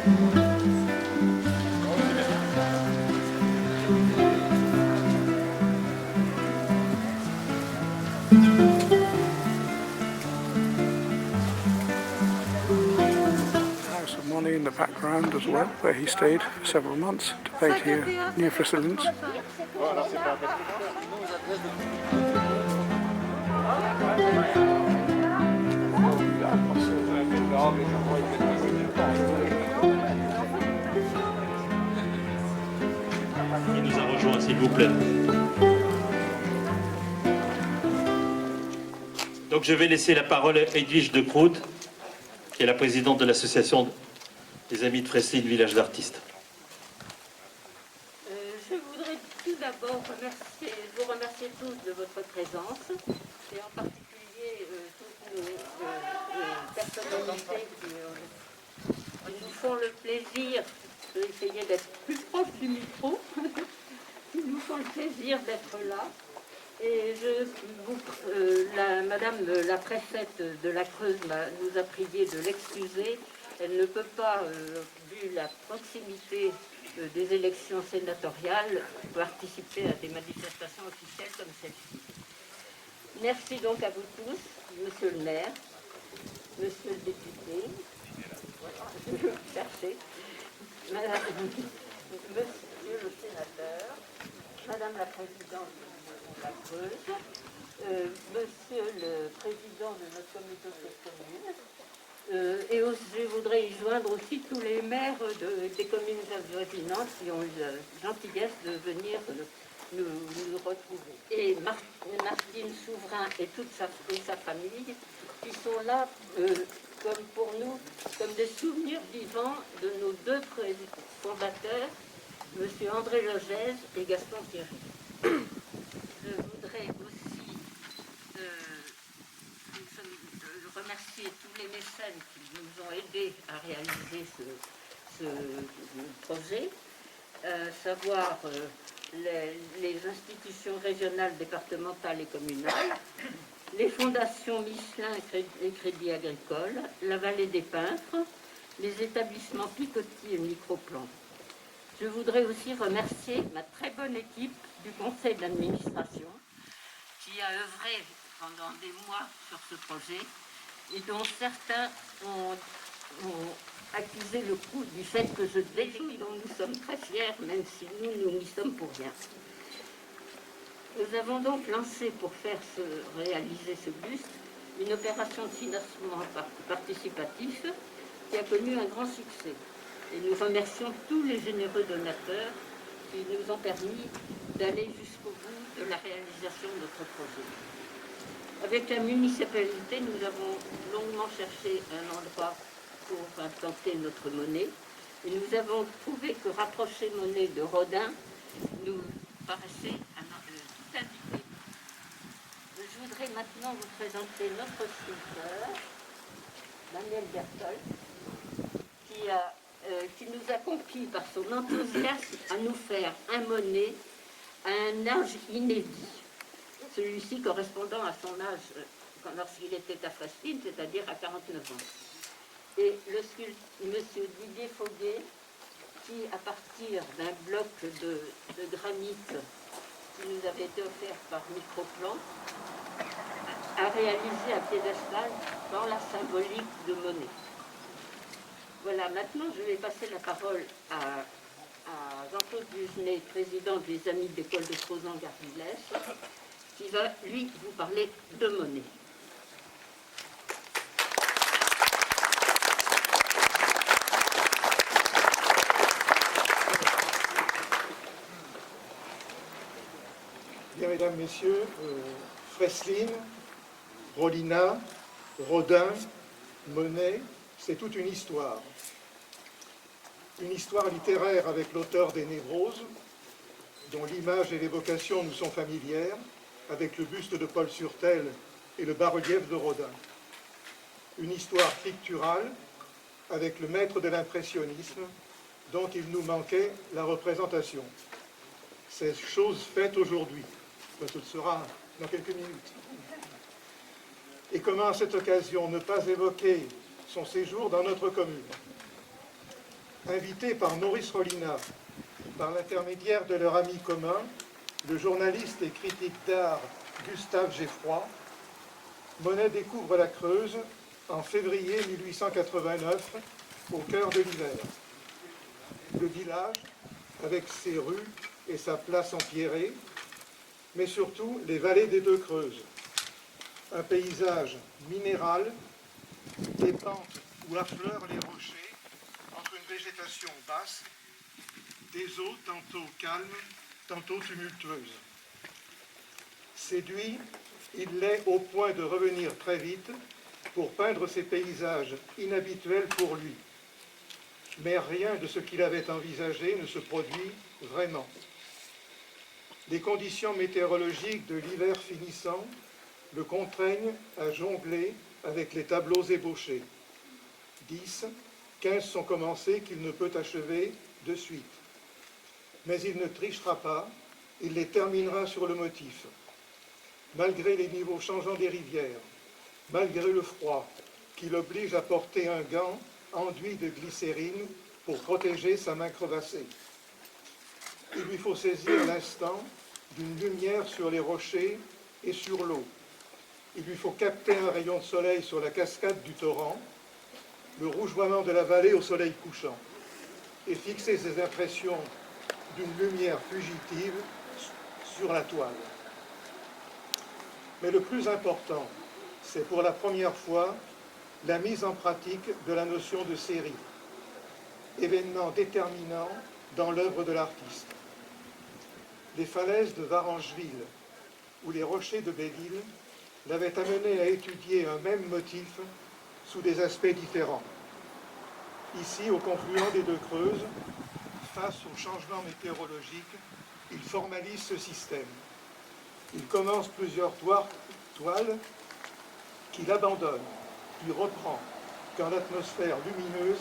Money in the background as well, where he stayed for several months to paint here near Fresselins. Il nous a rejoint, s'il vous plaît. Donc je vais laisser la parole à Edwige de Croud, qui est la présidente de l'association des Amis de Fresselines, village d'artistes. Je voudrais tout d'abord vous remercier tous de votre présence, et en particulier toutes nos personnalités qui nous font le plaisir, je vais essayer d'être plus proche du micro, qui nous font le plaisir d'être là. Et Madame la préfète de la Creuse nous a prié de l'excuser. Elle ne peut pas, vu la proximité des élections sénatoriales, participer à des manifestations officielles comme celle-ci. Merci donc à vous tous, Monsieur le maire, Monsieur le député, voilà, je vais le chercher, Monsieur le sénateur, Madame la présidente de la Creuse, Monsieur le président de notre communauté commune, et je voudrais y joindre aussi tous les maires des communes avoisinantes qui ont eu la gentillesse de venir nous retrouver. Et Martine Souverain et sa famille qui sont là comme pour nous, comme des souvenirs vivants de nos deux fondateurs, M. André Logèze et Gaston Thierry. Je voudrais aussi remercier tous les mécènes qui nous ont aidés à réaliser ce projet, savoir les institutions régionales, départementales et communales, les fondations Michelin et Crédit Agricole, la Vallée des Peintres, les établissements Picotti et Microplan. Je voudrais aussi remercier ma très bonne équipe du conseil d'administration qui a œuvré pendant des mois sur ce projet et dont certains ont accusé le coup du fait que je déjoue, dont nous sommes très fiers, même si nous n'y sommes pour rien. Nous avons donc lancé pour réaliser ce buste une opération de financement participatif qui a connu un grand succès. Et nous remercions tous les généreux donateurs qui nous ont permis d'aller jusqu'au bout de la réalisation de notre projet. Avec la municipalité, nous avons longuement cherché un endroit pour implanter notre monnaie et nous avons trouvé que rapprocher monnaie de Rodin nous paraissait tout indiqué. Je voudrais maintenant vous présenter notre sculpteur, Daniel Berthold, qui nous a conquis par son enthousiasme à nous faire un monnaie à un âge inédit. Celui-ci correspondant à son âge lorsqu'il était à Fresselines, c'est-à-dire à 49 ans. Et le sculpteur, M. Didier Foguet, qui, à partir d'un bloc de granit qui nous avait été offert par Microplan, a réalisé un piédestal dans la symbolique de monnaie. Voilà, maintenant je vais passer la parole à Jean-Claude Bugenet, président des Amis d'école de Crozon-Garvillès, qui va, lui, vous parler de monnaie. Bien, mesdames, messieurs, Fresselines, Rollinat, Rodin, Monet, c'est toute une histoire. Une histoire littéraire avec l'auteur des Névroses, dont l'image et l'évocation nous sont familières, avec le buste de Paul Surtel et le bas-relief de Rodin. Une histoire picturale avec le maître de l'impressionnisme, dont il nous manquait la représentation. C'est chose faite aujourd'hui. Ce sera dans quelques minutes. Et comment à cette occasion ne pas évoquer son séjour dans notre commune? Invité par Maurice Rollinat, par l'intermédiaire de leur ami commun, le journaliste et critique d'art Gustave Geffroy, Monet découvre la Creuse en février 1889, au cœur de l'hiver. Le village, avec ses rues et sa place empierrée, mais surtout les vallées des deux Creuses. Un paysage minéral, des pentes où affleurent les rochers, entre une végétation basse, des eaux tantôt calmes, tantôt tumultueuses. Séduit, il l'est au point de revenir très vite pour peindre ces paysages inhabituels pour lui. Mais rien de ce qu'il avait envisagé ne se produit vraiment. Les conditions météorologiques de l'hiver finissant le contraignent à jongler avec les tableaux ébauchés. 10, 15 sont commencés qu'il ne peut achever de suite. Mais il ne trichera pas, il les terminera sur le motif. Malgré les niveaux changeants des rivières, malgré le froid qui l'oblige à porter un gant enduit de glycérine pour protéger sa main crevassée. Il lui faut saisir l'instant d'une lumière sur les rochers et sur l'eau. Il lui faut capter un rayon de soleil sur la cascade du torrent, le rougeoiement de la vallée au soleil couchant, et fixer ses impressions d'une lumière fugitive sur la toile. Mais le plus important, c'est pour la première fois la mise en pratique de la notion de série, événement déterminant dans l'œuvre de l'artiste. Les falaises de Varangeville ou les rochers de Belle-Île l'avaient amené à étudier un même motif sous des aspects différents. Ici, au confluent des deux Creuses, face au changement météorologique, il formalise ce système. Il commence plusieurs toiles qu'il abandonne, puis reprend quand l'atmosphère lumineuse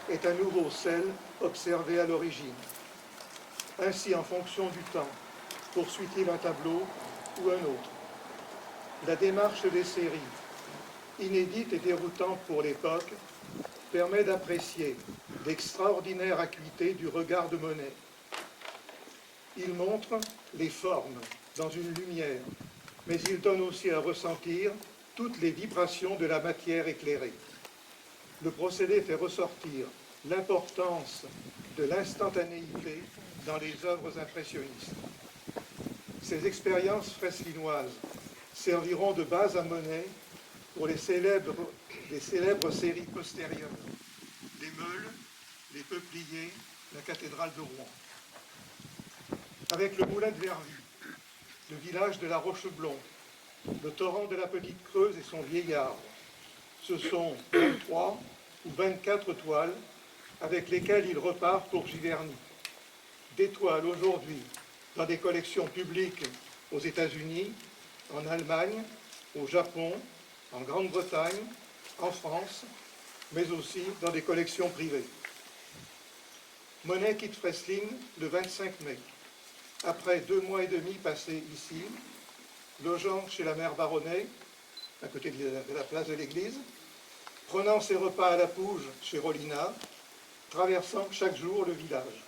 est à nouveau celle observée à l'origine. Ainsi, en fonction du temps, poursuit-il un tableau ou un autre. La démarche des séries, inédite et déroutante pour l'époque, permet d'apprécier l'extraordinaire acuité du regard de Monet. Il montre les formes dans une lumière, mais il donne aussi à ressentir toutes les vibrations de la matière éclairée. Le procédé fait ressortir l'importance de l'instantanéité dans les œuvres impressionnistes. Ces expériences freslinoises serviront de base à Monet pour les célèbres séries postérieures, les Meules, les Peupliers, la cathédrale de Rouen. Avec le moulin de Vervue, le village de la Rocheblon, le torrent de la Petite Creuse et son vieil arbre, ce sont 23 ou 24 toiles avec lesquelles il repart pour Giverny. Des toiles aujourd'hui dans des collections publiques aux États-Unis, en Allemagne, au Japon, en Grande-Bretagne, en France, mais aussi dans des collections privées. Monet quitte Freslin le 25 mai, après 2 mois et demi passés ici, logeant chez la mère Baronnet, à côté de la place de l'église, prenant ses repas à la Pouge chez Rollinat, traversant chaque jour le village.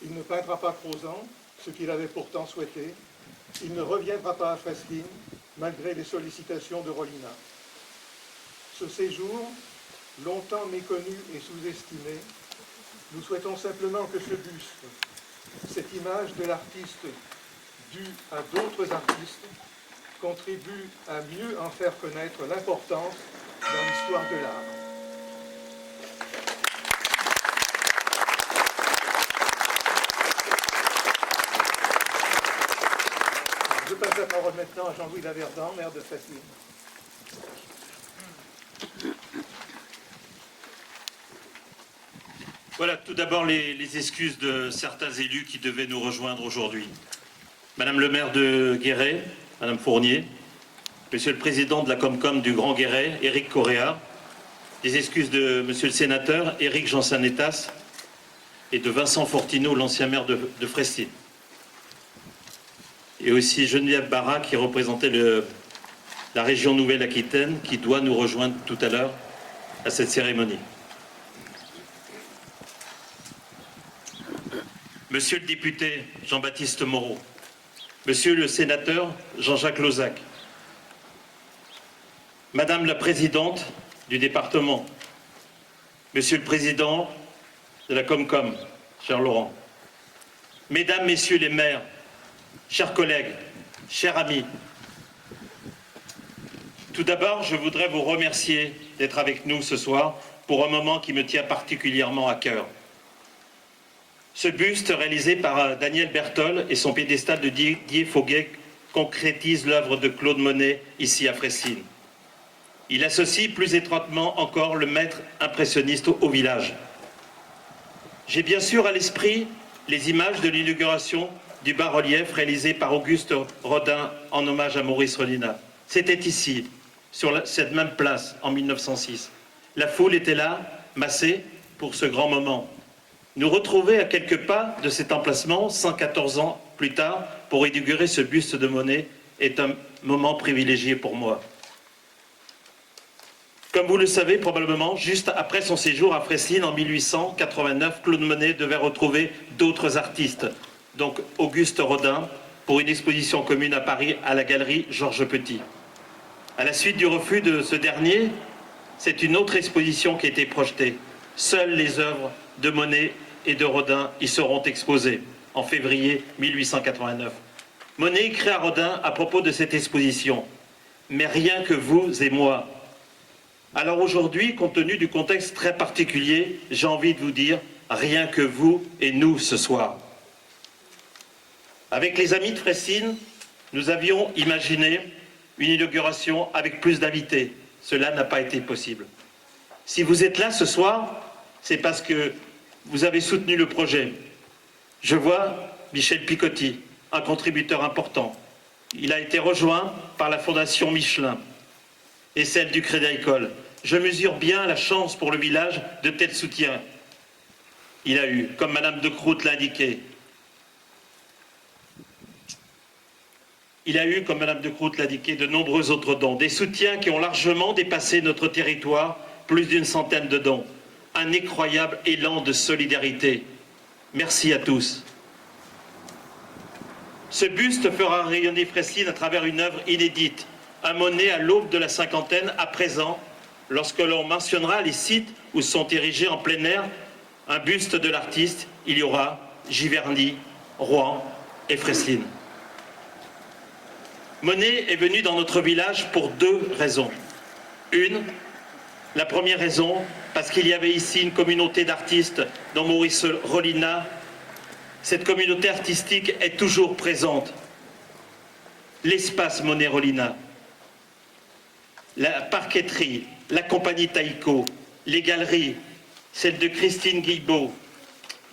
Il ne peindra pas Crozant, ce qu'il avait pourtant souhaité. Il ne reviendra pas à Freslin, malgré les sollicitations de Rollinat. Ce séjour, longtemps méconnu et sous-estimé, nous souhaitons simplement que ce buste, cette image de l'artiste due à d'autres artistes, contribue à mieux en faire connaître l'importance dans l'histoire de l'art. Je passe la parole maintenant à Jean-Louis Laverdan, maire de Freslin. Voilà, tout d'abord les excuses de certains élus qui devaient nous rejoindre aujourd'hui. Madame le maire de Guéret, Madame Fournier, Monsieur le président de la Comcom du Grand Guéret, Éric Correa, des excuses de Monsieur le sénateur, Éric Jansanetas, et de Vincent Fortineau, l'ancien maire de Freslin. Et aussi Geneviève Barra, qui représentait la région Nouvelle-Aquitaine, qui doit nous rejoindre tout à l'heure à cette cérémonie. Monsieur le député Jean-Baptiste Moreau, Monsieur le sénateur Jean-Jacques Lozach, Madame la présidente du département, Monsieur le président de la Comcom, cher Laurent, Mesdames, Messieurs les maires, chers collègues, chers amis, tout d'abord, je voudrais vous remercier d'être avec nous ce soir pour un moment qui me tient particulièrement à cœur. Ce buste réalisé par Daniel Berthold et son piédestal de Didier Fauguet concrétise l'œuvre de Claude Monet ici à Fressines. Il associe plus étroitement encore le maître impressionniste au village. J'ai bien sûr à l'esprit les images de l'inauguration du bas-relief réalisé par Auguste Rodin en hommage à Maurice Rollinat. C'était ici, sur cette même place, en 1906. La foule était là, massée, pour ce grand moment. Nous retrouver à quelques pas de cet emplacement, 114 ans plus tard, pour inaugurer ce buste de Monet, est un moment privilégié pour moi. Comme vous le savez probablement, juste après son séjour à Fressines en 1889, Claude Monet devait retrouver d'autres artistes, donc Auguste Rodin, pour une exposition commune à Paris à la galerie Georges Petit. À la suite du refus de ce dernier, c'est une autre exposition qui a été projetée. Seules les œuvres de Monet et de Rodin y seront exposées en février 1889. Monet écrit à Rodin à propos de cette exposition « Mais rien que vous et moi ». Alors aujourd'hui, compte tenu du contexte très particulier, j'ai envie de vous dire « Rien que vous et nous ce soir ». Avec les amis de Fressines, nous avions imaginé une inauguration avec plus d'invités. Cela n'a pas été possible. Si vous êtes là ce soir, c'est parce que vous avez soutenu le projet. Je vois Michel Picotti, un contributeur important. Il a été rejoint par la Fondation Michelin et celle du Crédit Agricole. Je mesure bien la chance pour le village de tel soutien. Il a eu, comme Madame de Croute l'a indiqué, de nombreux autres dons, des soutiens qui ont largement dépassé notre territoire, plus d'une centaine de dons. Un incroyable élan de solidarité. Merci à tous. Ce buste fera rayonner Fressines à travers une œuvre inédite, un Monet à l'aube de la cinquantaine, à présent, lorsque l'on mentionnera les sites où sont érigés en plein air un buste de l'artiste, il y aura Giverny, Rouen et Fressines. Monet est venu dans notre village pour deux raisons. La première raison, parce qu'il y avait ici une communauté d'artistes dont Maurice Rollinat. Cette communauté artistique est toujours présente. L'espace Monet-Rollinat, la parqueterie, la compagnie Taïko, les galeries, celle de Christine Guilbeault,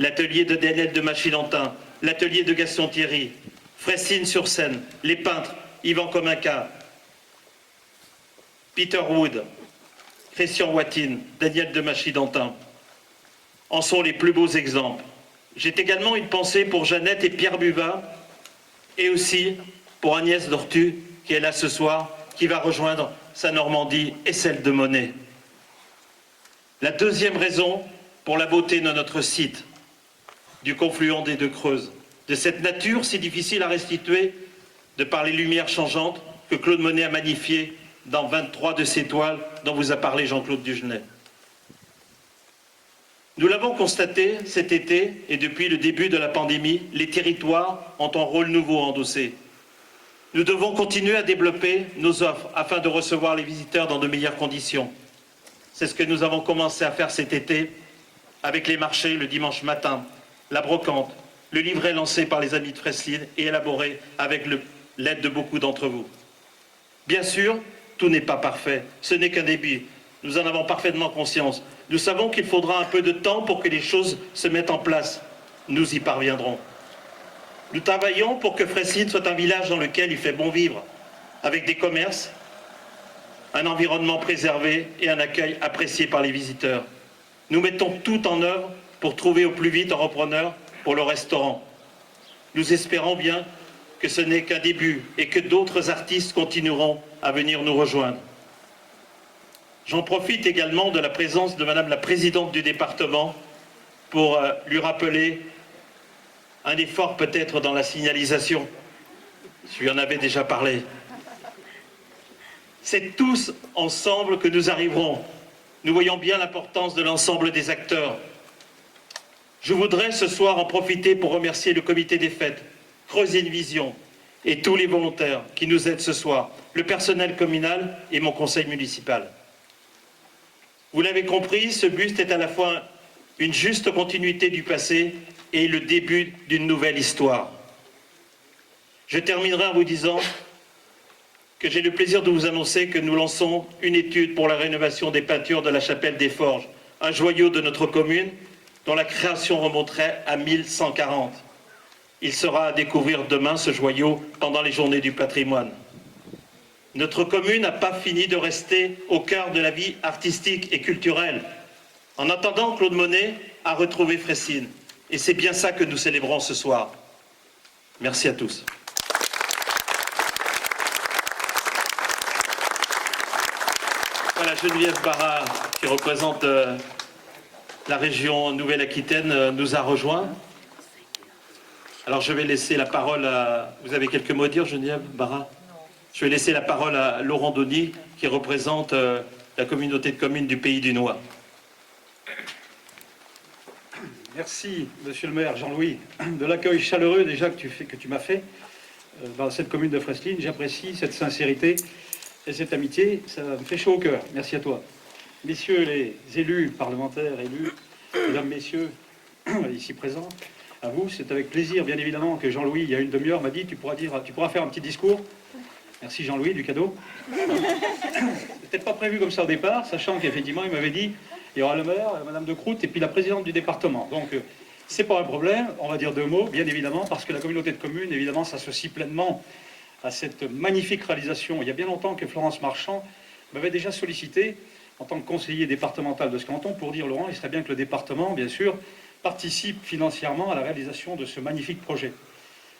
l'atelier de Daniel de Machidantin, l'atelier de Gaston Thierry, Fressines-sur-Seine, les peintres, Yvan Cominca, Peter Wood, Christian Watine, Daniel de Machidantin, en sont les plus beaux exemples. J'ai également une pensée pour Jeannette et Pierre Buvat, et aussi pour Agnès Dortu, qui est là ce soir, qui va rejoindre sa Normandie et celle de Monet. La deuxième raison, pour la beauté de notre site, du confluent des deux Creuses, de cette nature si difficile à restituer de par les lumières changeantes que Claude Monet a magnifiées dans 23 de ses toiles dont vous a parlé Jean-Claude Dugenais. Nous l'avons constaté cet été et depuis le début de la pandémie, les territoires ont un rôle nouveau à endosser. Nous devons continuer à développer nos offres afin de recevoir les visiteurs dans de meilleures conditions. C'est ce que nous avons commencé à faire cet été avec les marchés le dimanche matin, la brocante, le livret lancé par les amis de Fressines et élaboré avec l'aide de beaucoup d'entre vous. Bien sûr, tout n'est pas parfait, ce n'est qu'un début. Nous en avons parfaitement conscience. Nous savons qu'il faudra un peu de temps pour que les choses se mettent en place. Nous y parviendrons. Nous travaillons pour que Fressines soit un village dans lequel il fait bon vivre, avec des commerces, un environnement préservé et un accueil apprécié par les visiteurs. Nous mettons tout en œuvre pour trouver au plus vite un repreneur pour le restaurant. Nous espérons bien que ce n'est qu'un début et que d'autres artistes continueront à venir nous rejoindre. J'en profite également de la présence de Madame la Présidente du département pour lui rappeler un effort peut-être dans la signalisation. Je lui en avais déjà parlé. C'est tous ensemble que nous arriverons. Nous voyons bien l'importance de l'ensemble des acteurs. Je voudrais ce soir en profiter pour remercier le comité des fêtes, Creuser une vision, et tous les volontaires qui nous aident ce soir, le personnel communal et mon conseil municipal. Vous l'avez compris, ce buste est à la fois une juste continuité du passé et le début d'une nouvelle histoire. Je terminerai en vous disant que j'ai le plaisir de vous annoncer que nous lançons une étude pour la rénovation des peintures de la chapelle des Forges, un joyau de notre commune dont la création remonterait à 1140. Il sera à découvrir demain, ce joyau, pendant les journées du patrimoine. Notre commune n'a pas fini de rester au cœur de la vie artistique et culturelle. En attendant, Claude Monet a retrouvé Fressines. Et c'est bien ça que nous célébrons ce soir. Merci à tous. Voilà, Geneviève Barra, qui représente la région Nouvelle-Aquitaine, nous a rejoints. Alors je vais laisser la parole à... Vous avez quelques mots à dire, Geneviève Barra? Je vais laisser la parole à Laurent Donny, qui représente la communauté de communes du Pays du Noy. Merci, monsieur le maire Jean-Louis, de l'accueil chaleureux déjà que tu m'as fait dans cette commune de Fressines. J'apprécie cette sincérité et cette amitié, ça me fait chaud au cœur. Merci à toi. Messieurs les élus, parlementaires, élus, mesdames, messieurs, ici présents, à vous, c'est avec plaisir, bien évidemment, que Jean-Louis, il y a une demi-heure, m'a dit tu pourras faire un petit discours. Merci Jean-Louis du cadeau. C'était pas prévu comme ça au départ, sachant qu'effectivement, il m'avait dit il y aura le maire, Madame de Croûte et puis la présidente du département. Donc, c'est pas un problème, on va dire deux mots, bien évidemment, parce que la communauté de communes, évidemment, s'associe pleinement à cette magnifique réalisation. Il y a bien longtemps que Florence Marchand m'avait déjà sollicité, en tant que conseiller départemental de ce canton, pour dire, Laurent, il serait bien que le département, bien sûr, participe financièrement à la réalisation de ce magnifique projet.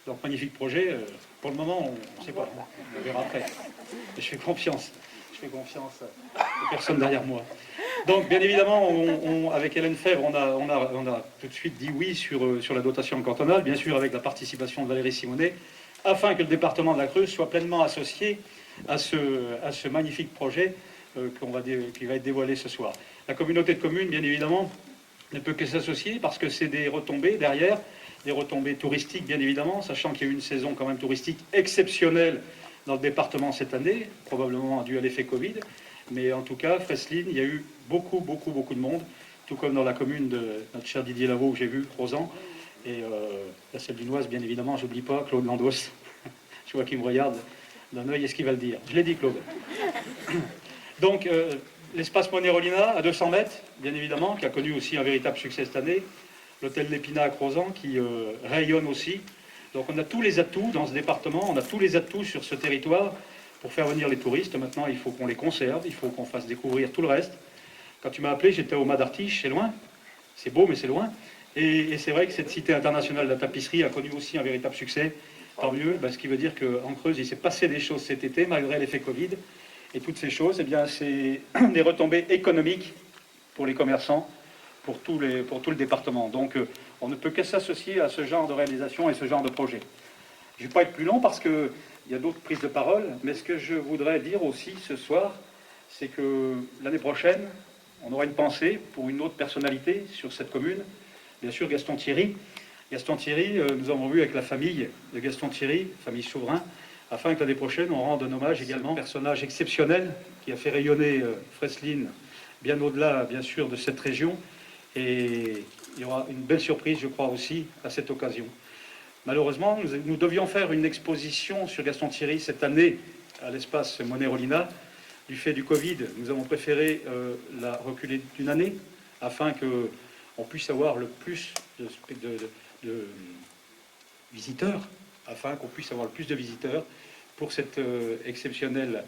Donc, magnifique projet, pour le moment, on ne sait pas, on verra après. Mais je fais confiance aux personnes derrière moi. Donc, bien évidemment, avec Hélène Fèvre, on a tout de suite dit oui sur la dotation cantonale, bien sûr avec la participation de Valérie Simonet, afin que le département de la Creuse soit pleinement associé à ce magnifique projet qui va être dévoilé ce soir. La communauté de communes, bien évidemment, ne peut que s'associer parce que c'est des retombées derrière, des retombées touristiques, bien évidemment, sachant qu'il y a eu une saison quand même touristique exceptionnelle dans le département cette année, probablement dû à l'effet Covid. Mais en tout cas, Fressines, il y a eu beaucoup de monde, tout comme dans la commune de notre cher Didier Lavaux, que j'ai vu, Rosan, et la celle du Noise, bien évidemment, j'oublie pas, Claude Landos. Je vois qu'il me regarde d'un œil, est-ce qu'il va le dire? Je l'ai dit, Claude. Donc, l'espace Monet-Rolina, à 200 mètres, bien évidemment, qui a connu aussi un véritable succès cette année. L'hôtel L'Épinat à Crozan, qui rayonne aussi. Donc, on a tous les atouts dans ce département, on a tous les atouts sur ce territoire pour faire venir les touristes. Maintenant, il faut qu'on les conserve, il faut qu'on fasse découvrir tout le reste. Quand tu m'as appelé, j'étais au Mas d'Artiche, c'est loin. C'est beau, mais c'est loin. Et c'est vrai que cette cité internationale de la tapisserie a connu aussi un véritable succès. Tant mieux, ce qui veut dire qu'en Creuse, il s'est passé des choses cet été, malgré l'effet Covid. Et toutes ces choses, eh bien, c'est des retombées économiques pour les commerçants, pour tout le département. Donc, on ne peut que s'associer à ce genre de réalisation et ce genre de projet. Je ne vais pas être plus long parce qu'il y a d'autres prises de parole, mais ce que je voudrais dire aussi ce soir, c'est que l'année prochaine, on aura une pensée pour une autre personnalité sur cette commune, bien sûr Gaston Thierry. Gaston Thierry, nous avons vu avec la famille de Gaston Thierry, famille Souverain, afin que l'année prochaine, on rende un hommage également à un personnage exceptionnel qui a fait rayonner Fressines bien au-delà, bien sûr, de cette région. Et il y aura une belle surprise, je crois, aussi, à cette occasion. Malheureusement, nous devions faire une exposition sur Gaston Thierry cette année à l'espace Monet-Rolina. Du fait du Covid, nous avons préféré la reculer d'une année afin qu'on puisse avoir le plus de visiteurs, afin qu'on puisse avoir le plus de visiteurs pour cette exceptionnelle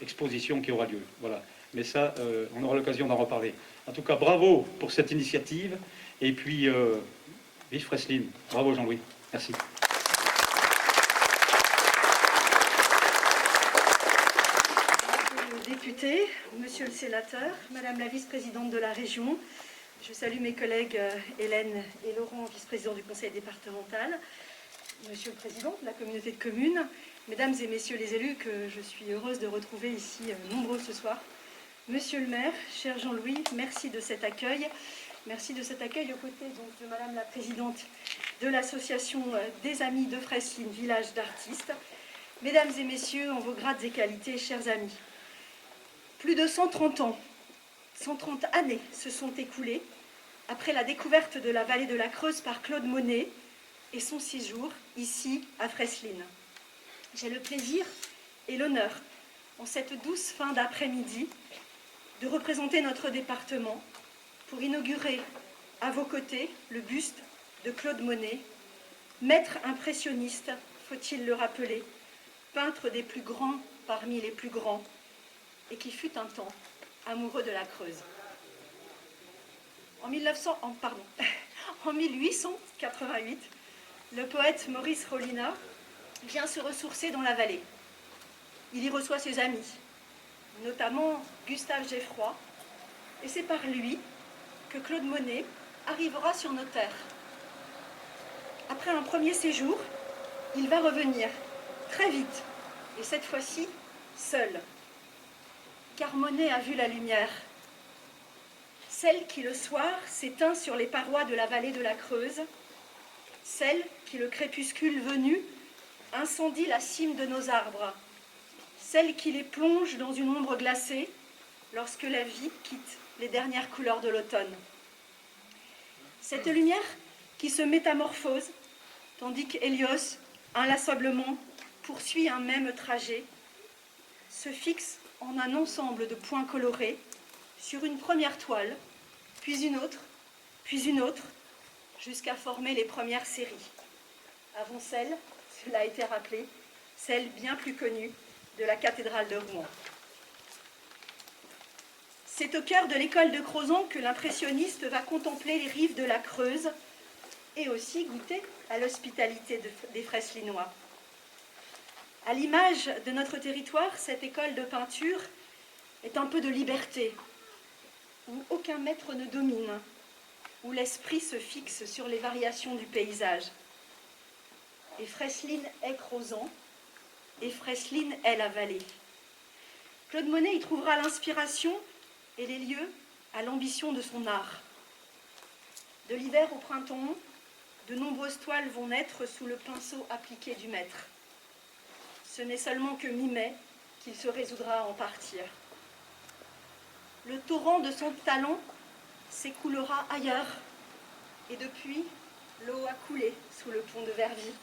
exposition qui aura lieu. Voilà. Mais ça, on aura l'occasion d'en reparler. En tout cas, bravo pour cette initiative. Et puis, vive Fressines. Bravo Jean-Louis. Merci. Député, monsieur le sénateur, madame la vice-présidente de la région, Je salue mes collègues Hélène et Laurent, vice-présidents du conseil départemental, Monsieur le Président de la communauté de communes, Mesdames et Messieurs les élus que je suis heureuse de retrouver ici nombreux ce soir. Monsieur le maire, cher Jean-Louis, merci de cet accueil. Merci de cet accueil aux côtés donc, de Madame la Présidente de l'association des Amis de Fresline, village d'artistes. Mesdames et Messieurs, en vos grades et qualités, chers amis, plus de 130 ans, 130 années se sont écoulées après la découverte de la vallée de la Creuse par Claude Monet et son séjour ici à Fresline. J'ai le plaisir et l'honneur, en cette douce fin d'après-midi, de représenter notre département pour inaugurer à vos côtés le buste de Claude Monet, maître impressionniste, faut-il le rappeler, peintre des plus grands parmi les plus grands, et qui fut un temps amoureux de la Creuse. En 1888, le poète Maurice Rollinat vient se ressourcer dans la vallée. Il y reçoit ses amis, notamment Gustave Geffroy, et c'est par lui que Claude Monet arrivera sur nos terres. Après un premier séjour, il va revenir très vite, et cette fois-ci, seul. Car Monet a vu la lumière, celle qui le soir s'éteint sur les parois de la vallée de la Creuse, celle qui le crépuscule venu incendie la cime de nos arbres, celle qui les plonge dans une ombre glacée lorsque la vie quitte les dernières couleurs de l'automne. Cette lumière qui se métamorphose, tandis qu'Hélios, inlassablement, poursuit un même trajet, se fixe en un ensemble de points colorés sur une première toile, puis une autre, jusqu'à former les premières séries. Avant celle, cela a été rappelé, celle bien plus connue de la cathédrale de Rouen. C'est au cœur de l'école de Crozon que l'impressionniste va contempler les rives de la Creuse et aussi goûter à l'hospitalité des Freslinois. À l'image de notre territoire, cette école de peinture est un peu de liberté, où aucun maître ne domine, où l'esprit se fixe sur les variations du paysage. Et Fresline est Crozon, et Fresline est la vallée. Claude Monet y trouvera l'inspiration et les lieux à l'ambition de son art. De l'hiver au printemps, de nombreuses toiles vont naître sous le pinceau appliqué du maître. Ce n'est seulement que mi-mai qu'il se résoudra à en partir. Le torrent de son talent s'écoulera ailleurs, et depuis, l'eau a coulé sous le pont de Verviers.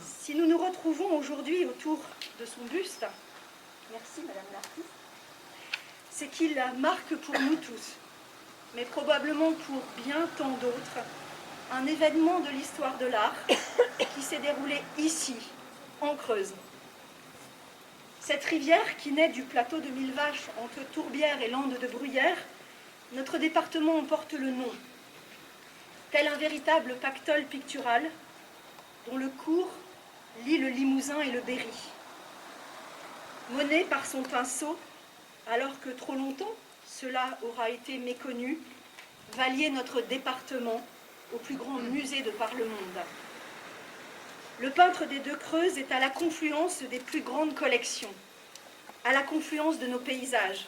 Si nous nous retrouvons aujourd'hui autour de son buste, merci Madame l'artiste, c'est qu'il marque pour nous tous, mais probablement pour bien tant d'autres, un événement de l'histoire de l'art qui s'est déroulé ici, en Creuse. Cette rivière qui naît du plateau de Millevaches entre Tourbière et Landes de Bruyères, notre département en porte le nom. Tel un véritable pactole pictural dont le cours lie le Limousin et le Berry. Monet par son pinceau, alors que trop longtemps cela aura été méconnu, va lier notre département au plus grand musée de par le monde. Le peintre des Deux Creuses est à la confluence des plus grandes collections, à la confluence de nos paysages.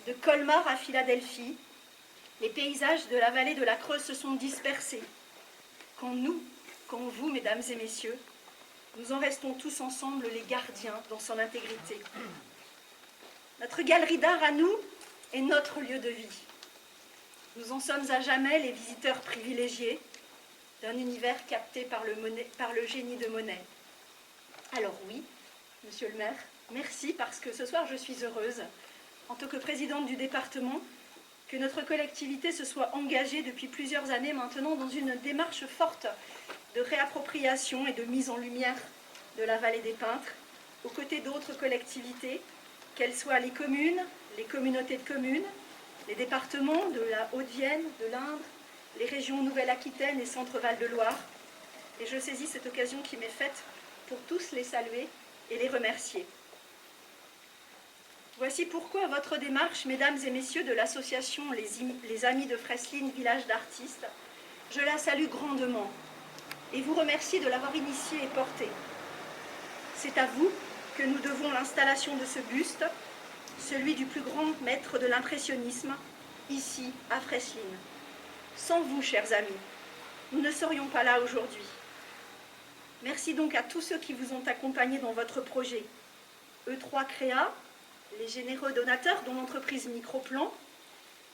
De Colmar à Philadelphie, les paysages de la vallée de la Creuse se sont dispersés. Quand vous, mesdames et messieurs, nous en restons tous ensemble les gardiens dans son intégrité. Notre galerie d'art à nous est notre lieu de vie. Nous en sommes à jamais les visiteurs privilégiés d'un univers capté par le génie de Monet. Alors oui, monsieur le maire, merci parce que ce soir je suis heureuse, en tant que présidente du département, que notre collectivité se soit engagée depuis plusieurs années maintenant dans une démarche forte de réappropriation et de mise en lumière de la vallée des peintres, aux côtés d'autres collectivités, qu'elles soient les communes, les communautés de communes, les départements de la Haute-Vienne, de l'Indre, les régions Nouvelle-Aquitaine et Centre-Val de Loire. Et je saisis cette occasion qui m'est faite pour tous les saluer et les remercier. Voici pourquoi votre démarche, mesdames et messieurs de l'association Les Amis de Fresline, village d'artistes, je la salue grandement et vous remercie de l'avoir initiée et portée. C'est à vous que nous devons l'installation de ce buste, celui du plus grand maître de l'impressionnisme, ici à Fresline. Sans vous, chers amis, nous ne serions pas là aujourd'hui. Merci donc à tous ceux qui vous ont accompagnés dans votre projet. E3 Créa, les généreux donateurs dont l'entreprise Microplan,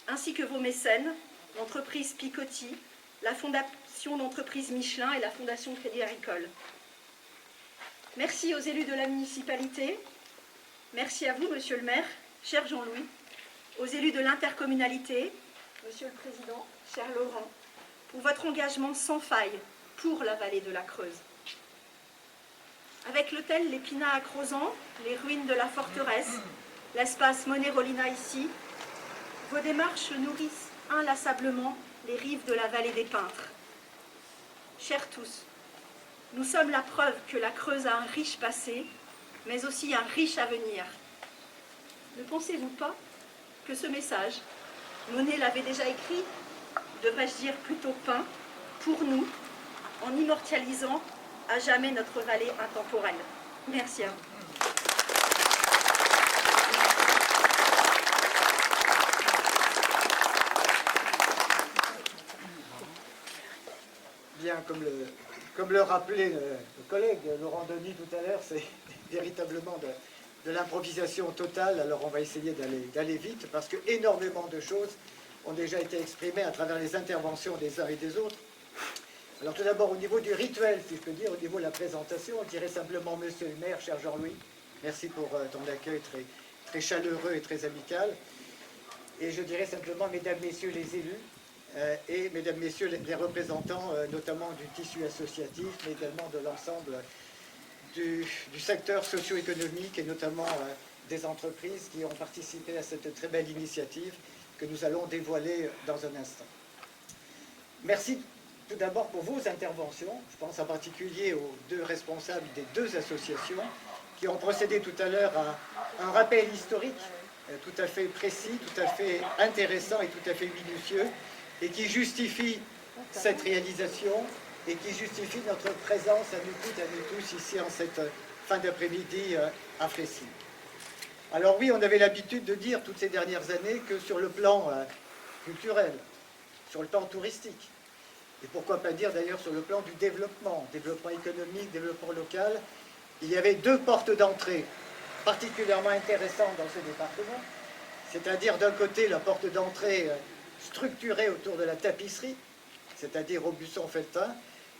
ainsi que vos mécènes, l'entreprise Picotti, la fondation d'entreprise Michelin et la fondation Crédit Agricole. Merci aux élus de la municipalité, merci à vous, monsieur le maire, cher Jean-Louis, aux élus de l'intercommunalité, monsieur le président, cher Laurent, pour votre engagement sans faille pour la vallée de la Creuse. Avec l'hôtel L'Épinat à Crozant, les ruines de la forteresse, l'espace Monet-Rolina ici, vos démarches nourrissent inlassablement les rives de la vallée des Peintres. Chers tous, nous sommes la preuve que la Creuse a un riche passé, mais aussi un riche avenir. Ne pensez-vous pas que ce message, Monet l'avait déjà écrit, devrais-je dire plutôt peint, pour nous, en immortalisant à jamais notre vallée intemporelle. Merci à vous. Bien, comme le rappelait le collègue Laurent Denis tout à l'heure, c'est véritablement de l'improvisation totale. Alors on va essayer d'aller vite parce que énormément de choses ont déjà été exprimées à travers les interventions des uns et des autres. Alors tout d'abord au niveau du rituel, si je peux dire, au niveau de la présentation, je dirais simplement monsieur le maire, cher Jean-Louis, merci pour ton accueil très, très chaleureux et très amical. Et je dirais simplement mesdames, messieurs les élus, et mesdames, messieurs les représentants notamment du tissu associatif, mais également de l'ensemble du secteur socio-économique et notamment des entreprises qui ont participé à cette très belle initiative que nous allons dévoiler dans un instant. Merci tout d'abord pour vos interventions. Je pense en particulier aux deux responsables des deux associations qui ont procédé tout à l'heure à un rappel historique tout à fait précis, tout à fait intéressant et tout à fait minutieux, et qui justifie cette réalisation et qui justifie notre présence à nous toutes, à nous tous ici en cette fin d'après-midi à Fresline. Alors oui, on avait l'habitude de dire toutes ces dernières années que sur le plan culturel, sur le plan touristique, et pourquoi pas dire d'ailleurs sur le plan du développement économique, développement local, il y avait deux portes d'entrée particulièrement intéressantes dans ce département, c'est-à-dire d'un côté la porte d'entrée structurée autour de la tapisserie, c'est-à-dire Aubusson-Felletin,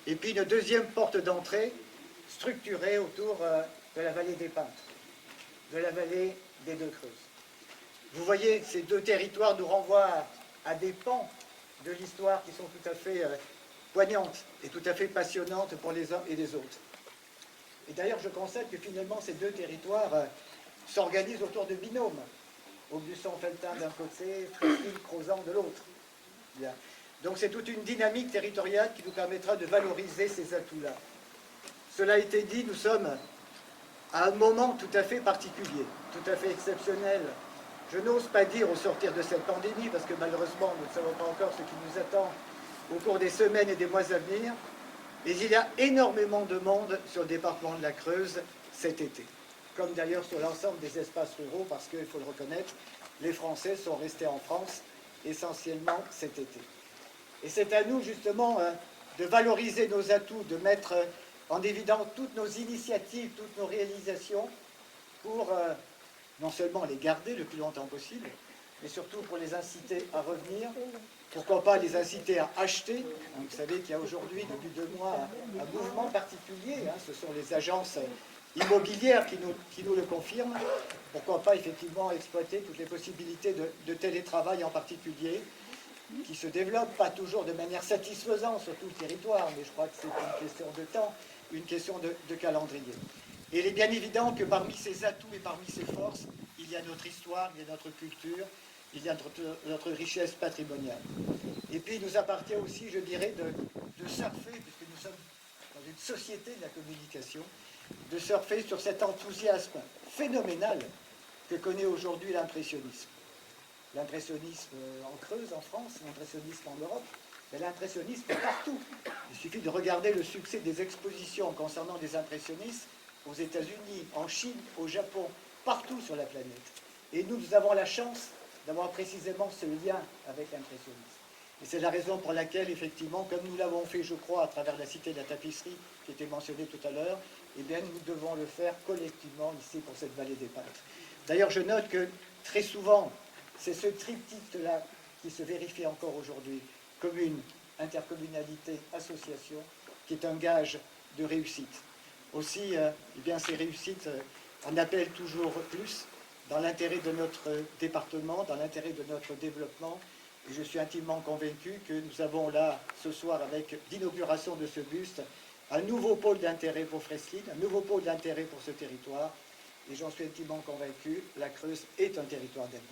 et puis une deuxième porte d'entrée structurée autour de la vallée des Peintres, de la vallée des Deux Creuses. Vous voyez, ces deux territoires nous renvoient à des pans de l'histoire qui sont tout à fait poignantes et tout à fait passionnantes pour les uns et les autres. Et d'ailleurs, je constate que finalement, ces deux territoires s'organisent autour de binômes. Aubusson-Felletin d'un côté, Fresline-Crozant de l'autre. Bien. Donc c'est toute une dynamique territoriale qui nous permettra de valoriser ces atouts-là. Cela a été dit, nous sommes à un moment tout à fait particulier, tout à fait exceptionnel. Je n'ose pas dire au sortir de cette pandémie, parce que malheureusement, nous ne savons pas encore ce qui nous attend au cours des semaines et des mois à venir, mais il y a énormément de monde sur le département de la Creuse cet été, comme d'ailleurs sur l'ensemble des espaces ruraux, parce qu'il faut le reconnaître, les Français sont restés en France essentiellement cet été. Et c'est à nous justement de valoriser nos atouts, de mettre en évidence toutes nos initiatives, toutes nos réalisations pour non seulement les garder le plus longtemps possible, mais surtout pour les inciter à revenir, pourquoi pas les inciter à acheter. Vous savez qu'il y a aujourd'hui, depuis 2 mois, un mouvement particulier, ce sont les agences immobilières qui nous le confirment. Pourquoi pas effectivement exploiter toutes les possibilités de télétravail en particulier, qui se développent pas toujours de manière satisfaisante sur tout le territoire, mais je crois que c'est une question de temps, une question de calendrier. Et il est bien évident que parmi ces atouts et parmi ces forces, il y a notre histoire, il y a notre culture, il y a notre richesse patrimoniale. Et puis il nous appartient aussi, je dirais, de surfer, puisque nous sommes dans une société de la communication, de surfer sur cet enthousiasme phénoménal que connaît aujourd'hui l'impressionnisme. L'impressionnisme en Creuse, en France, l'impressionnisme en Europe, mais l'impressionnisme partout. Il suffit de regarder le succès des expositions concernant des impressionnistes aux États-Unis, en Chine, au Japon, partout sur la planète. Et nous avons la chance d'avoir précisément ce lien avec l'impressionnisme. Et c'est la raison pour laquelle, effectivement, comme nous l'avons fait, je crois, à travers la Cité de la Tapisserie, qui était mentionnée tout à l'heure, eh bien, nous devons le faire collectivement ici pour cette vallée des peintres. D'ailleurs, je note que très souvent, c'est ce triptyque-là qui se vérifie encore aujourd'hui. Commune, intercommunalité, association, qui est un gage de réussite. Aussi, eh bien, ces réussites en appellent toujours plus dans l'intérêt de notre département, dans l'intérêt de notre développement. Et je suis intimement convaincu que nous avons là, ce soir, avec l'inauguration de ce buste, un nouveau pôle d'intérêt pour Fresline, un nouveau pôle d'intérêt pour ce territoire. Et j'en suis intimement convaincu, la Creuse est un territoire d'avenir.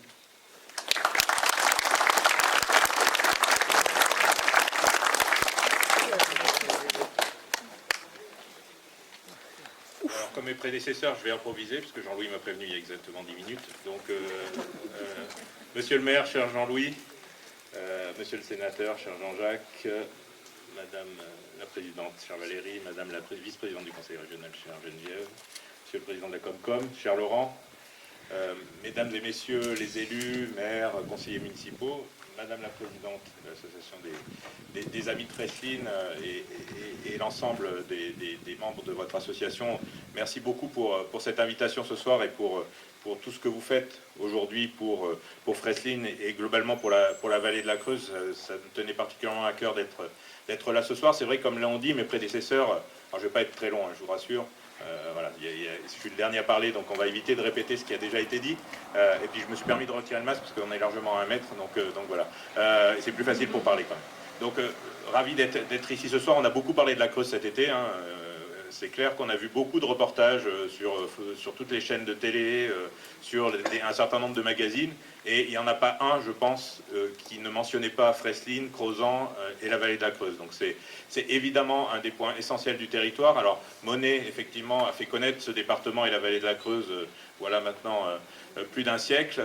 Alors, comme mes prédécesseurs, je vais improviser, puisque Jean-Louis m'a prévenu il y a exactement 10 minutes. Donc, monsieur le maire, cher Jean-Louis, monsieur le sénateur, cher Jean-Jacques, madame la présidente, chère Valérie, madame la vice-présidente du conseil régional, chère Geneviève, monsieur le président de la Comcom, cher Laurent, mesdames et messieurs les élus, maires, conseillers municipaux, madame la présidente de l'association des amis de Fresline et l'ensemble des membres de votre association, merci beaucoup pour cette invitation ce soir et pour tout ce que vous faites aujourd'hui pour Fresline et globalement pour la vallée de la Creuse. Ça me tenait particulièrement à cœur d'être là ce soir. C'est vrai, comme l'ont dit mes prédécesseurs, alors je ne vais pas être très long, hein, je vous rassure. Voilà, je suis le dernier à parler, donc on va éviter de répéter ce qui a déjà été dit. Et puis je me suis permis de retirer le masque parce qu'on est largement à 1 mètre, donc voilà. C'est plus facile pour parler quand même. Donc ravi d'être ici ce soir. On a beaucoup parlé de la Creuse cet été. Hein. C'est clair qu'on a vu beaucoup de reportages sur toutes les chaînes de télé, sur un certain nombre de magazines. Et il n'y en a pas un, je pense, qui ne mentionnait pas Fresline, Crozant et la vallée de la Creuse. Donc c'est évidemment un des points essentiels du territoire. Alors Monet, effectivement, a fait connaître ce département et la vallée de la Creuse, voilà maintenant plus d'1 siècle.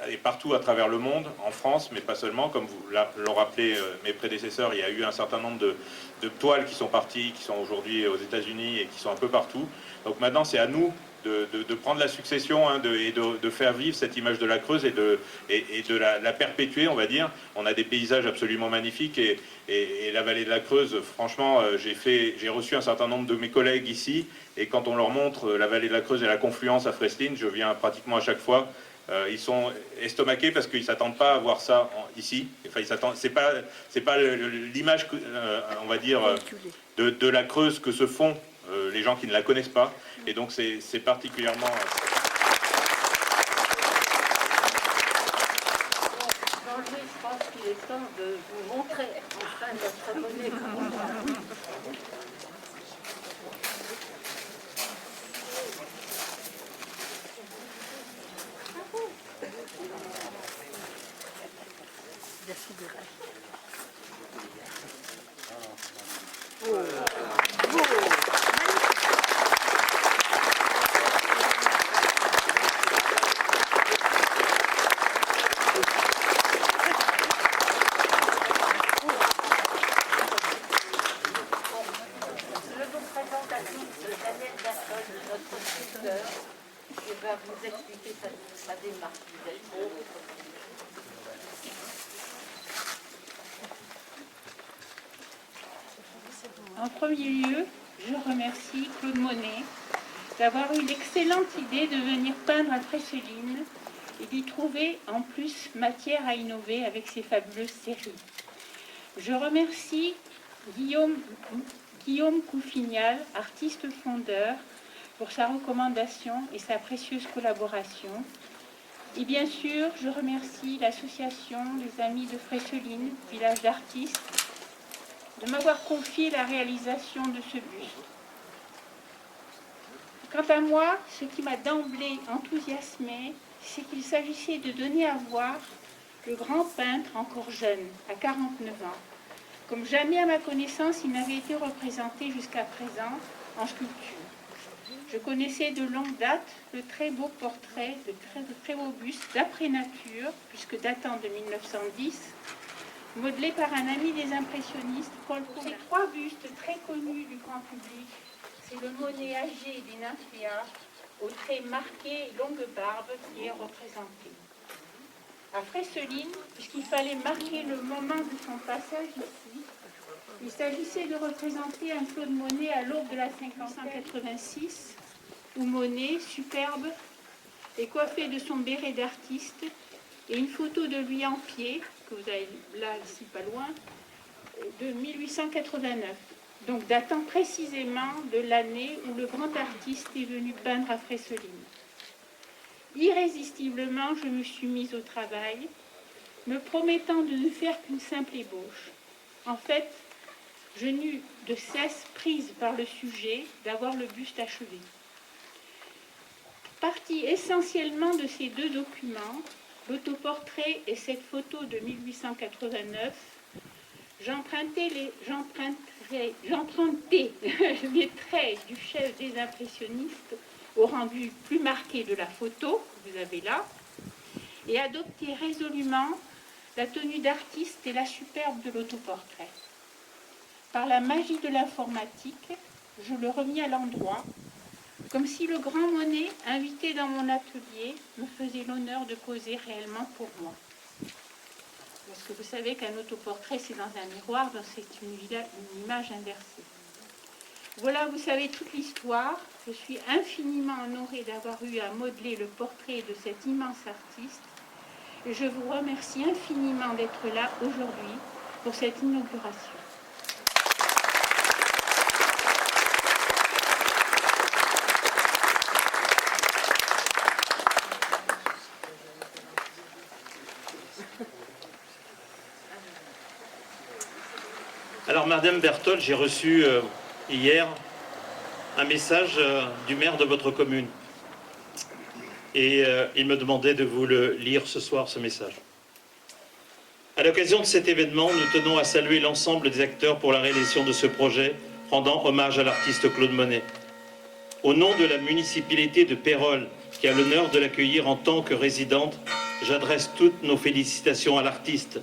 Et partout à travers le monde, en France, mais pas seulement, comme l'ont rappelé mes prédécesseurs, il y a eu un certain nombre de toiles qui sont parties, qui sont aujourd'hui aux États-Unis et qui sont un peu partout. Donc maintenant, c'est à nous de prendre la succession et de faire vivre cette image de la Creuse et de la perpétuer, on va dire. On a des paysages absolument magnifiques et la vallée de la Creuse, franchement, j'ai reçu un certain nombre de mes collègues ici et quand on leur montre la vallée de la Creuse et la confluence à Fresline, je viens pratiquement à chaque fois. Ils sont estomaqués parce qu'ils ne s'attendent pas à voir ça ici. Enfin, c'est pas l'image, on va dire, de la Creuse que se font les gens qui ne la connaissent pas. Et donc c'est particulièrement... Jean-Louis, je pense qu'il est temps de vous montrer enfin notre monnaie. Vous expliquer sa démarche. En premier lieu, je remercie Claude Monet d'avoir eu l'excellente idée de venir peindre à Fresline et d'y trouver en plus matière à innover avec ses fabuleuses séries. Je remercie Guillaume Coufignal, artiste fondeur, pour sa recommandation et sa précieuse collaboration. Et bien sûr, je remercie l'association Les Amis de Fresline, village d'artistes, de m'avoir confié la réalisation de ce buste. Quant à moi, ce qui m'a d'emblée enthousiasmé, c'est qu'il s'agissait de donner à voir le grand peintre encore jeune, à 49 ans. Comme jamais à ma connaissance, il n'avait été représenté jusqu'à présent en sculpture. je connaissais de longue date le très beau portrait, de très beau buste d'après nature, puisque datant de 1910, modelé par un ami des impressionnistes, Paul Poulain. Ces trois bustes très connus du grand public, c'est le Monet âgé des nymphéas, aux traits marqués et longue barbe qui est représenté. À Fresseline, puisqu'il fallait marquer le moment de son passage ici, il s'agissait de représenter un Claude Monet à l'aube de la 1586, où Monet, superbe, est coiffé de son béret d'artiste, et une photo de lui en pied, que vous avez là, ici, pas loin, de 1889, donc datant précisément de l'année où le grand artiste est venu peindre à Fresseline. Irrésistiblement, je me suis mise au travail, me promettant de ne faire qu'une simple ébauche. En fait, je n'eus de cesse, prise par le sujet, d'avoir le buste achevé. Partie essentiellement de ces deux documents, l'autoportrait et cette photo de 1889, j'empruntais les traits du chef des impressionnistes au rendu plus marqué de la photo, que vous avez là, et adopter résolument la tenue d'artiste et la superbe de l'autoportrait. Par la magie de l'informatique, je le remis à l'endroit, comme si le grand Monet, invité dans mon atelier, me faisait l'honneur de poser réellement pour moi. Parce que vous savez qu'un autoportrait, c'est dans un miroir, donc c'est une image inversée. Voilà, vous savez toute l'histoire. Je suis infiniment honorée d'avoir eu à modeler le portrait de cet immense artiste. Et je vous remercie infiniment d'être là aujourd'hui pour cette inauguration. Alors, Madame Berthold, j'ai reçu hier un message du maire de votre commune. Et il me demandait de vous le lire ce soir, ce message. À l'occasion de cet événement, nous tenons à saluer l'ensemble des acteurs pour la réalisation de ce projet, rendant hommage à l'artiste Claude Monet. Au nom de la municipalité de Pérols, qui a l'honneur de l'accueillir en tant que résidente, j'adresse toutes nos félicitations à l'artiste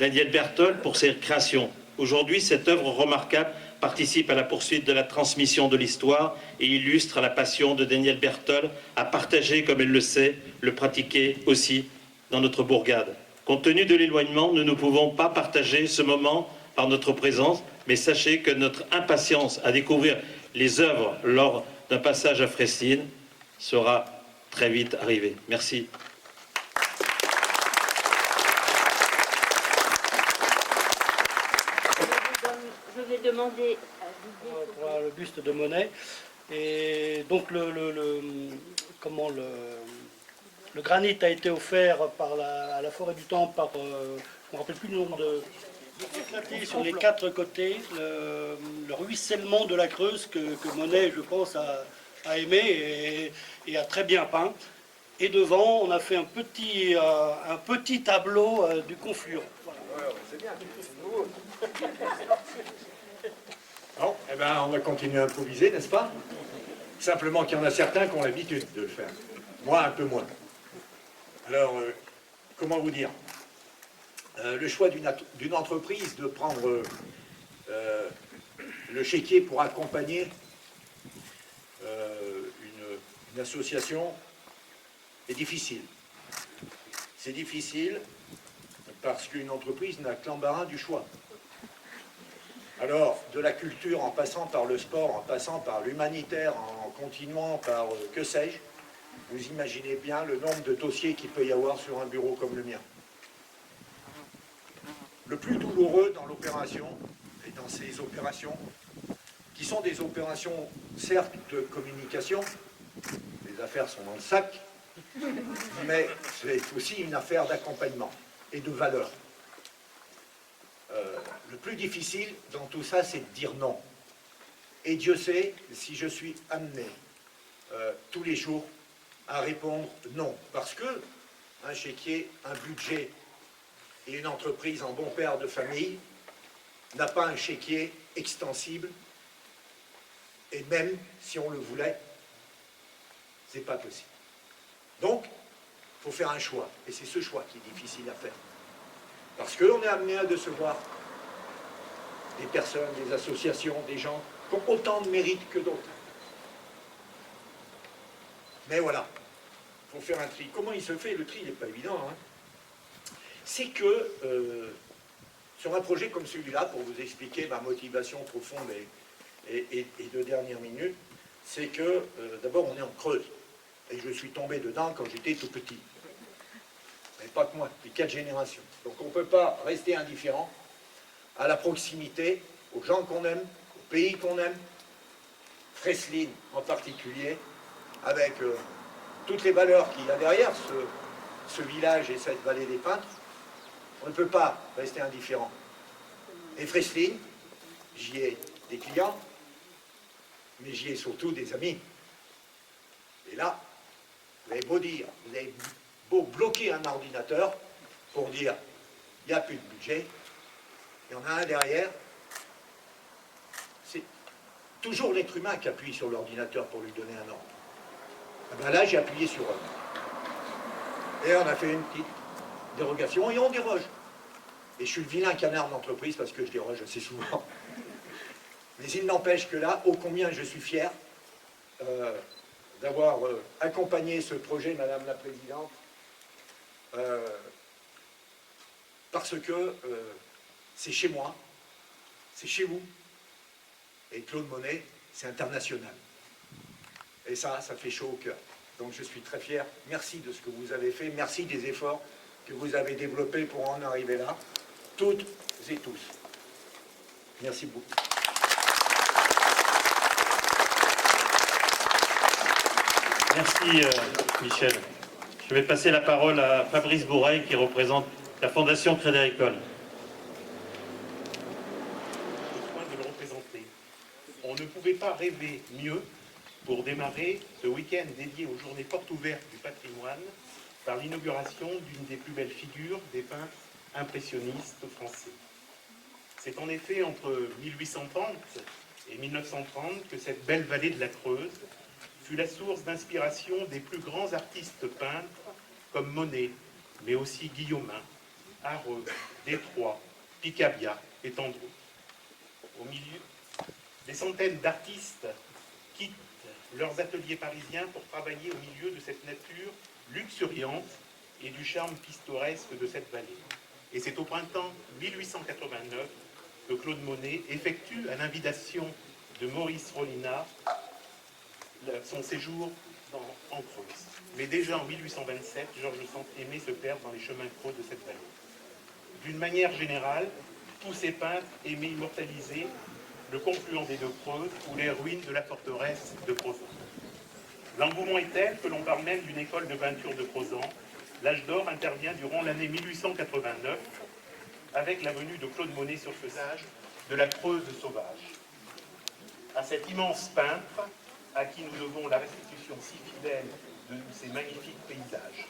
Daniel Berthold pour ses créations. Aujourd'hui, cette œuvre remarquable participe à la poursuite de la transmission de l'histoire et illustre la passion de Daniel Berthold à partager, comme elle le sait, le pratiquer aussi dans notre bourgade. Compte tenu de l'éloignement, nous ne pouvons pas partager ce moment par notre présence, mais sachez que notre impatience à découvrir les œuvres lors d'un passage à Fresline sera très vite arrivée. Merci. Je vais demander à Didier pour le buste de Monet. Et donc le granit a été offert à la Forêt du Temple par, je ne me rappelle plus le nom de éclaté sur les quatre côtés, le ruissellement de la Creuse que Monet, je pense, a aimé et a très bien peint. Et devant, on a fait un petit tableau du confluent. Voilà. C'est bien, c'est nouveau. Bon, eh ben, on va continuer à improviser, n'est-ce pas? Simplement qu'il y en a certains qui ont l'habitude de le faire. Moi, un peu moins. Alors, comment vous dire? Le choix d'une entreprise de prendre le chéquier pour accompagner une association est difficile. C'est difficile parce qu'une entreprise n'a que l'embarras du choix. Alors, de la culture, en passant par le sport, en passant par l'humanitaire, en continuant par que sais-je, vous imaginez bien le nombre de dossiers qu'il peut y avoir sur un bureau comme le mien. Le plus douloureux dans l'opération, et dans ces opérations, qui sont des opérations, certes, de communication, les affaires sont dans le sac, mais c'est aussi une affaire d'accompagnement et de valeur. Le plus difficile dans tout ça, c'est de dire non. Et Dieu sait si je suis amené tous les jours à répondre non. Parce que un chéquier, un budget et une entreprise en bon père de famille n'a pas un chéquier extensible. Et même si on le voulait, C'est pas possible. Donc, il faut faire un choix. Et c'est ce choix qui est difficile à faire. Parce qu'on est amené à décevoir des personnes, des associations, des gens qui ont autant de mérite que d'autres. Mais voilà, il faut faire un tri. Comment il se fait? Le tri n'est pas évident. Hein. C'est que, sur un projet comme celui-là, pour vous expliquer ma motivation profonde et de dernière minute, c'est que, d'abord, on est en Creuse. Et je suis tombé dedans quand j'étais tout petit. Mais pas que moi, depuis 4 générations. Donc on ne peut pas rester indifférent à la proximité, aux gens qu'on aime, au pays qu'on aime, Fresline en particulier, avec toutes les valeurs qu'il y a derrière ce village et cette vallée des peintres. On ne peut pas rester indifférent. Et Fresline, j'y ai des clients, mais j'y ai surtout des amis. Et là, vous avez beau dire, vous avez beau bloquer un ordinateur pour dire il n'y a plus de budget, il y en a un derrière, c'est toujours l'être humain qui appuie sur l'ordinateur pour lui donner un ordre. Et bien là, j'ai appuyé sur eux. Et on a fait une petite dérogation et on déroge. Et je suis le vilain canard d'entreprise parce que je déroge assez souvent. Mais il n'empêche que là, ô combien je suis fier d'avoir accompagné ce projet, Madame la Présidente, parce que c'est chez moi, c'est chez vous, et Claude Monet, c'est international. Et ça fait chaud au cœur. Donc je suis très fier. Merci de ce que vous avez fait, merci des efforts que vous avez développés pour en arriver là, toutes et tous. Merci beaucoup. Merci Michel. Je vais passer la parole à Fabrice Bourreil qui représente la Fondation Crédit Agricole. De le représenter. On ne pouvait pas rêver mieux pour démarrer ce week-end dédié aux journées portes ouvertes du patrimoine par l'inauguration d'une des plus belles figures des peintres impressionnistes français. C'est en effet entre 1830 et 1930 que cette belle vallée de la Creuse fut la source d'inspiration des plus grands artistes peintres comme Monet, mais aussi Guillaumin, Areux, Détroit, Picabia et tant d'autres. Au milieu, des centaines d'artistes quittent leurs ateliers parisiens pour travailler au milieu de cette nature luxuriante et du charme pittoresque de cette vallée. Et c'est au printemps 1889 que Claude Monet effectue, à l'invitation de Maurice Rollinat, son séjour en Creuse. Mais déjà en 1827, Georges Sand aimait se perdre dans les chemins creux de cette vallée. D'une manière générale, tous ces peintres aimaient immortaliser le confluent des deux Creuses ou les ruines de la forteresse de Crozant. L'engouement est tel que l'on parle même d'une école de peinture de Crozant. L'âge d'or intervient durant l'année 1889 avec la venue de Claude Monet sur ce sage de la Creuse sauvage. À cet immense peintre à qui nous devons la restitution si fidèle de ces magnifiques paysages.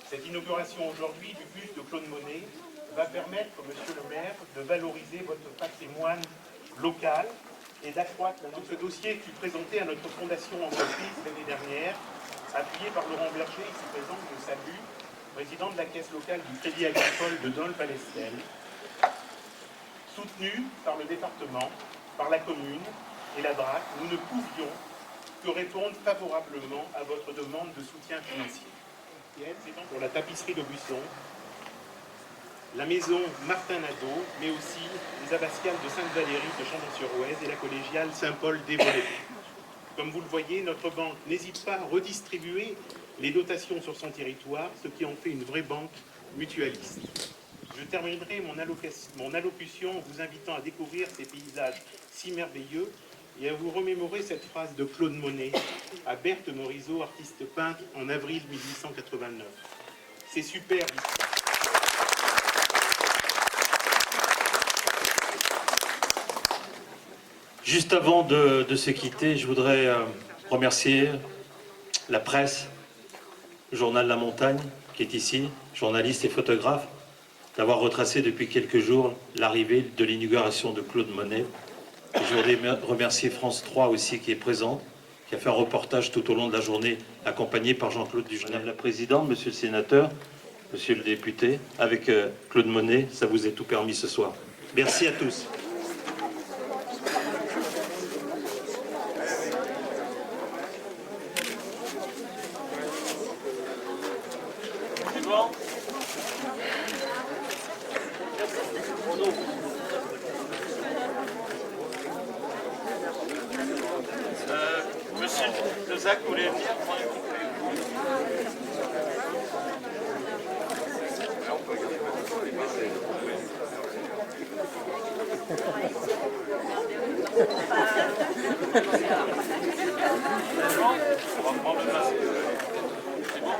Cette inauguration aujourd'hui du buste de Claude Monet va permettre, Monsieur le maire, de valoriser votre patrimoine local et d'accroître ce dossier fut présenté à notre fondation entreprise l'année dernière, appuyé par Laurent Berger, ici présent, que je salue, président de la caisse locale du Crédit Agricole de Dole-Palestel, soutenu par le département, par la commune et la DRAC, nous ne pouvions que répondre favorablement à votre demande de soutien financier. C'est donc pour la tapisserie de Buisson, la maison Martin Nadeau, mais aussi les abbatiales de Sainte-Valérie de Chandon-sur-Oise et la collégiale Saint-Paul d'Évolué. Comme vous le voyez, notre banque n'hésite pas à redistribuer les dotations sur son territoire, ce qui en fait une vraie banque mutualiste. Je terminerai mon allocution en vous invitant à découvrir ces paysages si merveilleux et à vous remémorer cette phrase de Claude Monet à Berthe Morisot, artiste peintre, en avril 1889. C'est superbe ici. Juste avant de se quitter, je voudrais remercier la presse, le journal La Montagne, qui est ici, journaliste et photographe, d'avoir retracé depuis quelques jours l'arrivée de l'inauguration de Claude Monet. Je voudrais remercier France 3 aussi, qui est présente, qui a fait un reportage tout au long de la journée, accompagné par Jean-Claude Dugenel. Madame la Présidente, Monsieur le Sénateur, Monsieur le député, avec Claude Monet, ça vous est tout permis ce soir. Merci à tous. Monsieur Lezac, vous voulez venir prendre une on va prendre le masque. C'est bon?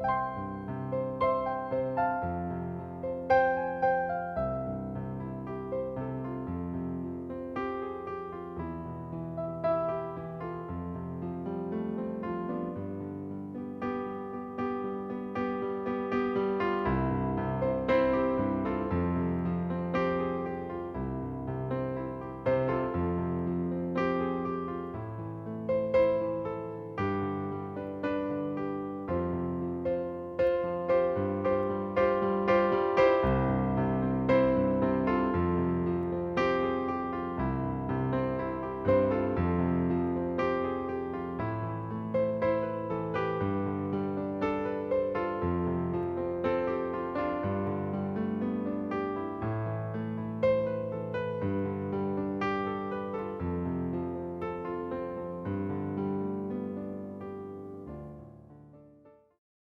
Bye.